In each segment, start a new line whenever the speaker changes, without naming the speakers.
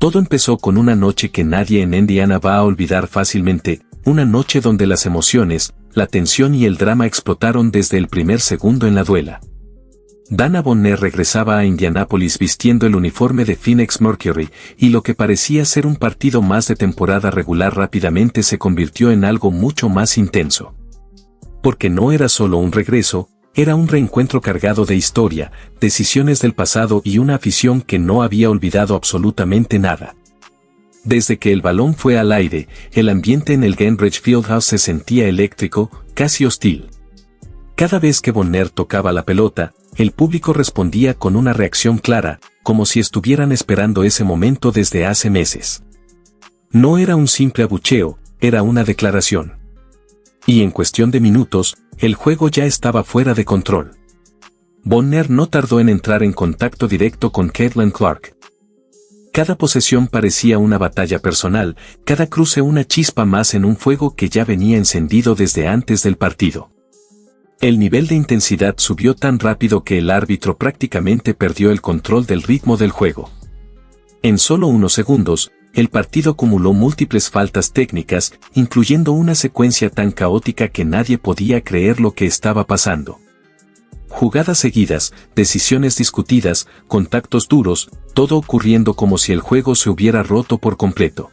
Todo empezó con una noche que nadie en Indiana va a olvidar fácilmente, una noche donde las emociones, la tensión y el drama explotaron desde el primer segundo en la duela. Dana Bonner regresaba a Indianápolis vistiendo el uniforme de Phoenix Mercury, y lo que parecía ser un partido más de temporada regular rápidamente se convirtió en algo mucho más intenso. Porque no era solo un regreso, era un reencuentro cargado de historia, decisiones del pasado y una afición que no había olvidado absolutamente nada. Desde que el balón fue al aire, el ambiente en el Gainbridge Fieldhouse se sentía eléctrico, casi hostil. Cada vez que Bonner tocaba la pelota, el público respondía con una reacción clara, como si estuvieran esperando ese momento desde hace meses. No era un simple abucheo, era una declaración. Y en cuestión de minutos, el juego ya estaba fuera de control. Bonner no tardó en entrar en contacto directo con Caitlin Clark. Cada posesión parecía una batalla personal, cada cruce una chispa más en un fuego que ya venía encendido desde antes del partido. El nivel de intensidad subió tan rápido que el árbitro prácticamente perdió el control del ritmo del juego. En solo unos segundos, el partido acumuló múltiples faltas técnicas, incluyendo una secuencia tan caótica que nadie podía creer lo que estaba pasando. Jugadas seguidas, decisiones discutidas, contactos duros, todo ocurriendo como si el juego se hubiera roto por completo.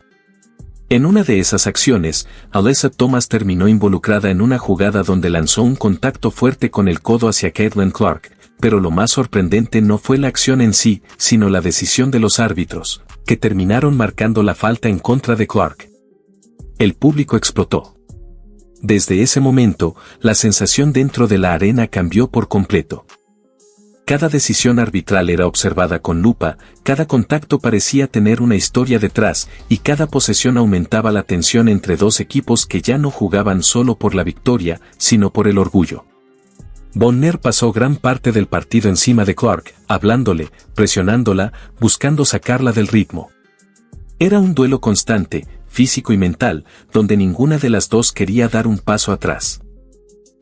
En una de esas acciones, Alyssa Thomas terminó involucrada en una jugada donde lanzó un contacto fuerte con el codo hacia Caitlin Clark, pero lo más sorprendente no fue la acción en sí, sino la decisión de los árbitros, que terminaron marcando la falta en contra de Clark. El público explotó. Desde ese momento, la sensación dentro de la arena cambió por completo. Cada decisión arbitral era observada con lupa, cada contacto parecía tener una historia detrás, y cada posesión aumentaba la tensión entre dos equipos que ya no jugaban solo por la victoria, sino por el orgullo. Bonner pasó gran parte del partido encima de Clark, hablándole, presionándola, buscando sacarla del ritmo. Era un duelo constante, físico y mental, donde ninguna de las dos quería dar un paso atrás.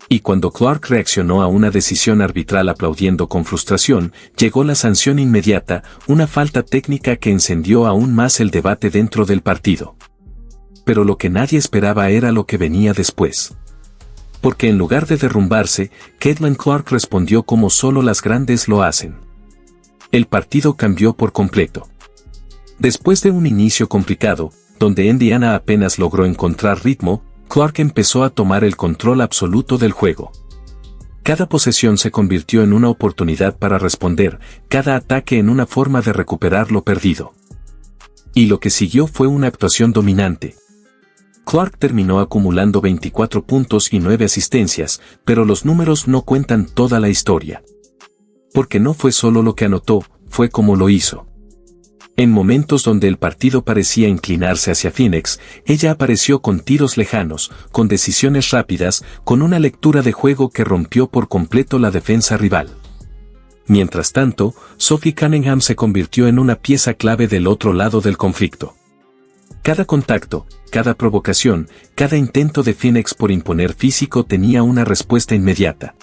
Y cuando Clark reaccionó a una decisión arbitral aplaudiendo con frustración, llegó la sanción inmediata, una falta técnica que encendió aún más el debate dentro del partido. Pero lo que nadie esperaba era lo que venía después. Porque en lugar de derrumbarse, Caitlin Clark respondió como solo las grandes lo hacen. El partido cambió por completo. Después de un inicio complicado, donde Indiana apenas logró encontrar ritmo, Clark empezó a tomar el control absoluto del juego. Cada posesión se convirtió en una oportunidad para responder, cada ataque en una forma de recuperar lo perdido. Y lo que siguió fue una actuación dominante. Clark terminó acumulando 24 puntos y 9 asistencias, pero los números no cuentan toda la historia. Porque no fue solo lo que anotó, fue cómo lo hizo. En momentos donde el partido parecía inclinarse hacia Phoenix, ella apareció con tiros lejanos, con decisiones rápidas, con una lectura de juego que rompió por completo la defensa rival. Mientras tanto, Sophie Cunningham se convirtió en una pieza clave del otro lado del conflicto. Cada contacto, cada provocación, cada intento de Phoenix por imponer físico tenía una respuesta inmediata.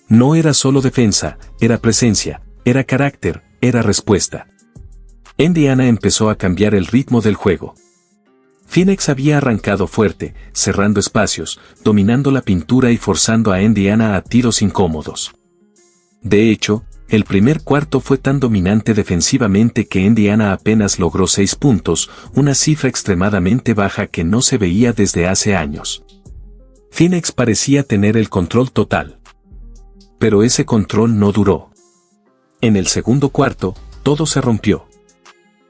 No era solo defensa, era presencia, era carácter, era respuesta. Indiana empezó a cambiar el ritmo del juego. Phoenix había arrancado fuerte, cerrando espacios, dominando la pintura y forzando a Indiana a tiros incómodos. De hecho, el primer cuarto fue tan dominante defensivamente que Indiana apenas logró 6 puntos, una cifra extremadamente baja que no se veía desde hace años. Phoenix parecía tener el control total. Pero ese control no duró. En el segundo cuarto, todo se rompió.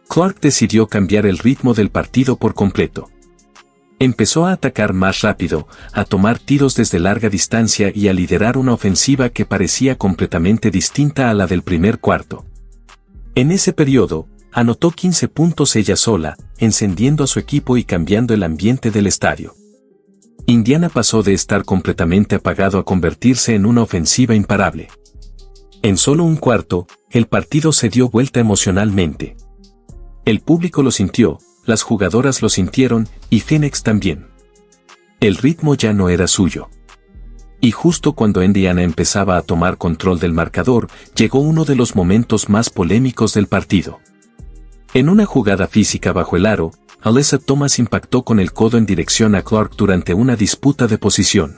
Clark decidió cambiar el ritmo del partido por completo. Empezó a atacar más rápido, a tomar tiros desde larga distancia y a liderar una ofensiva que parecía completamente distinta a la del primer cuarto. En ese periodo, anotó 15 puntos ella sola, encendiendo a su equipo y cambiando el ambiente del estadio. Indiana pasó de estar completamente apagado a convertirse en una ofensiva imparable. En solo un cuarto, el partido se dio vuelta emocionalmente. El público lo sintió, las jugadoras lo sintieron, y Phoenix también. El ritmo ya no era suyo. Y justo cuando Indiana empezaba a tomar control del marcador, llegó uno de los momentos más polémicos del partido. En una jugada física bajo el aro, Alyssa Thomas impactó con el codo en dirección a Clark durante una disputa de posición.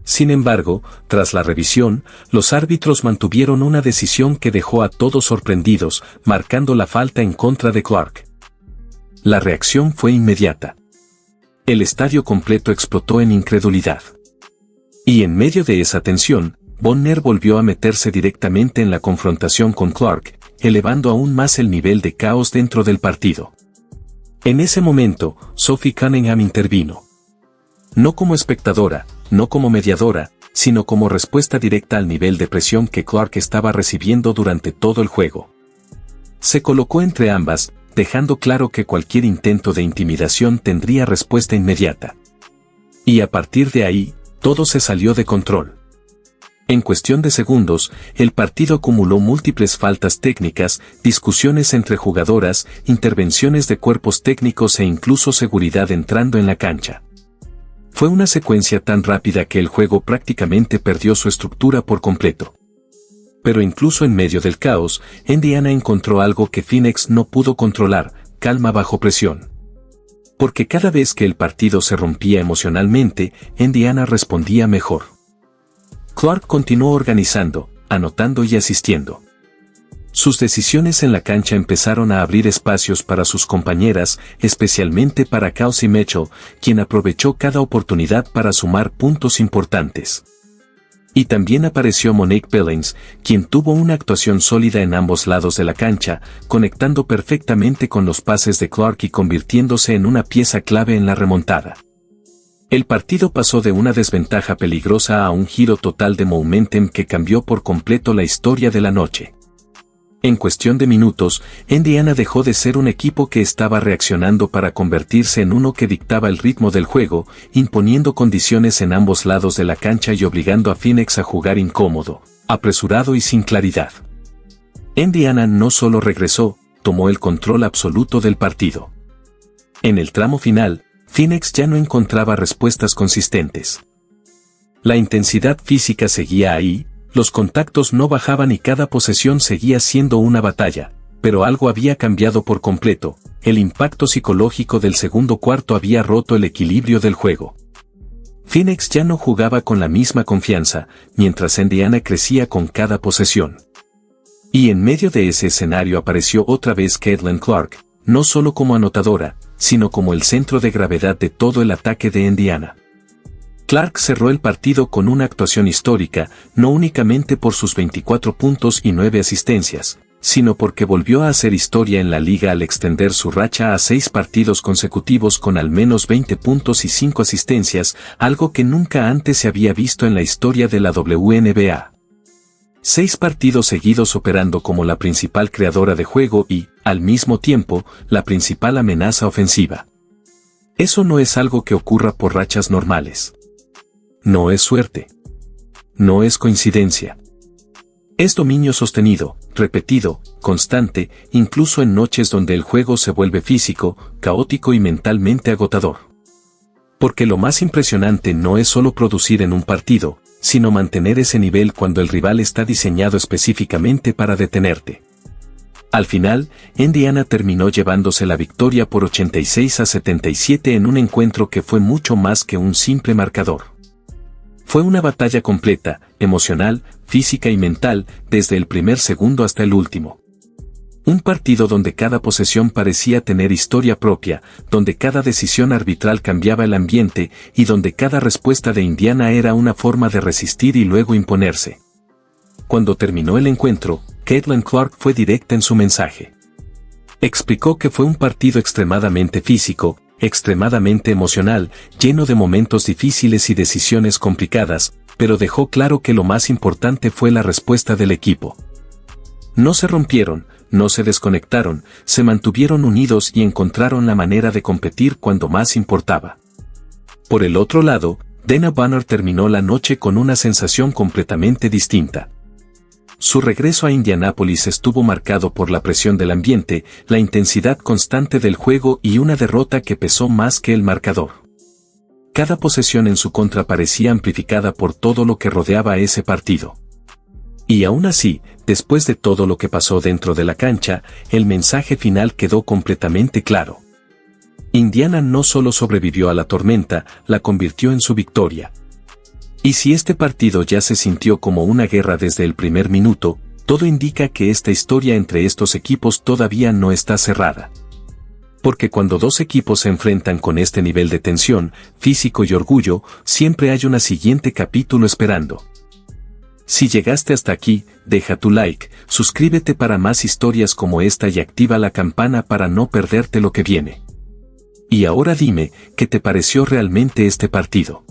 Sin embargo, tras la revisión, los árbitros mantuvieron una decisión que dejó a todos sorprendidos, marcando la falta en contra de Clark. La reacción fue inmediata. El estadio completo explotó en incredulidad. Y en medio de esa tensión, Bonner volvió a meterse directamente en la confrontación con Clark, elevando aún más el nivel de caos dentro del partido. En ese momento, Sophie Cunningham intervino. No como espectadora, no como mediadora, sino como respuesta directa al nivel de presión que Clark estaba recibiendo durante todo el juego. Se colocó entre ambas, dejando claro que cualquier intento de intimidación tendría respuesta inmediata. Y a partir de ahí, todo se salió de control. En cuestión de segundos, el partido acumuló múltiples faltas técnicas, discusiones entre jugadoras, intervenciones de cuerpos técnicos e incluso seguridad entrando en la cancha. Fue una secuencia tan rápida que el juego prácticamente perdió su estructura por completo. Pero incluso en medio del caos, Indiana encontró algo que Phoenix no pudo controlar: calma bajo presión. Porque cada vez que el partido se rompía emocionalmente, Indiana respondía mejor. Clark continuó organizando, anotando y asistiendo. Sus decisiones en la cancha empezaron a abrir espacios para sus compañeras, especialmente para Kelsey Mitchell, quien aprovechó cada oportunidad para sumar puntos importantes. Y también apareció Monique Billings, quien tuvo una actuación sólida en ambos lados de la cancha, conectando perfectamente con los pases de Clark y convirtiéndose en una pieza clave en la remontada. El partido pasó de una desventaja peligrosa a un giro total de momentum que cambió por completo la historia de la noche. En cuestión de minutos, Indiana dejó de ser un equipo que estaba reaccionando para convertirse en uno que dictaba el ritmo del juego, imponiendo condiciones en ambos lados de la cancha y obligando a Phoenix a jugar incómodo, apresurado y sin claridad. Indiana no solo regresó, tomó el control absoluto del partido. En el tramo final, Phoenix ya no encontraba respuestas consistentes. La intensidad física seguía ahí, los contactos no bajaban y cada posesión seguía siendo una batalla, pero algo había cambiado por completo: el impacto psicológico del segundo cuarto había roto el equilibrio del juego. Phoenix ya no jugaba con la misma confianza, mientras Indiana crecía con cada posesión. Y en medio de ese escenario apareció otra vez Caitlin Clark, no solo como anotadora, sino como el centro de gravedad de todo el ataque de Indiana. Clark cerró el partido con una actuación histórica, no únicamente por sus 24 puntos y 9 asistencias, sino porque volvió a hacer historia en la liga al extender su racha a 6 partidos consecutivos con al menos 20 puntos y 5 asistencias, algo que nunca antes se había visto en la historia de la WNBA. 6 partidos seguidos operando como la principal creadora de juego y, al mismo tiempo, la principal amenaza ofensiva. Eso no es algo que ocurra por rachas normales. No es suerte. No es coincidencia. Es dominio sostenido, repetido, constante, incluso en noches donde el juego se vuelve físico, caótico y mentalmente agotador. Porque lo más impresionante no es solo producir en un partido, sino mantener ese nivel cuando el rival está diseñado específicamente para detenerte. Al final, Indiana terminó llevándose la victoria por 86-77 en un encuentro que fue mucho más que un simple marcador. Fue una batalla completa, emocional, física y mental, desde el primer segundo hasta el último. Un partido donde cada posesión parecía tener historia propia, donde cada decisión arbitral cambiaba el ambiente y donde cada respuesta de Indiana era una forma de resistir y luego imponerse. Cuando terminó el encuentro, Caitlin Clark fue directa en su mensaje. Explicó que fue un partido extremadamente físico, extremadamente emocional, lleno de momentos difíciles y decisiones complicadas, pero dejó claro que lo más importante fue la respuesta del equipo. No se rompieron, no se desconectaron, se mantuvieron unidos y encontraron la manera de competir cuando más importaba. Por el otro lado, Dana Bonner terminó la noche con una sensación completamente distinta. Su regreso a Indianápolis estuvo marcado por la presión del ambiente, la intensidad constante del juego y una derrota que pesó más que el marcador. Cada posesión en su contra parecía amplificada por todo lo que rodeaba ese partido. Y aún así, después de todo lo que pasó dentro de la cancha, el mensaje final quedó completamente claro. Indiana no solo sobrevivió a la tormenta, la convirtió en su victoria. Y si este partido ya se sintió como una guerra desde el primer minuto, todo indica que esta historia entre estos equipos todavía no está cerrada. Porque cuando dos equipos se enfrentan con este nivel de tensión, físico y orgullo, siempre hay un siguiente capítulo esperando. Si llegaste hasta aquí, deja tu like, suscríbete para más historias como esta y activa la campana para no perderte lo que viene. Y ahora dime, ¿qué te pareció realmente este partido?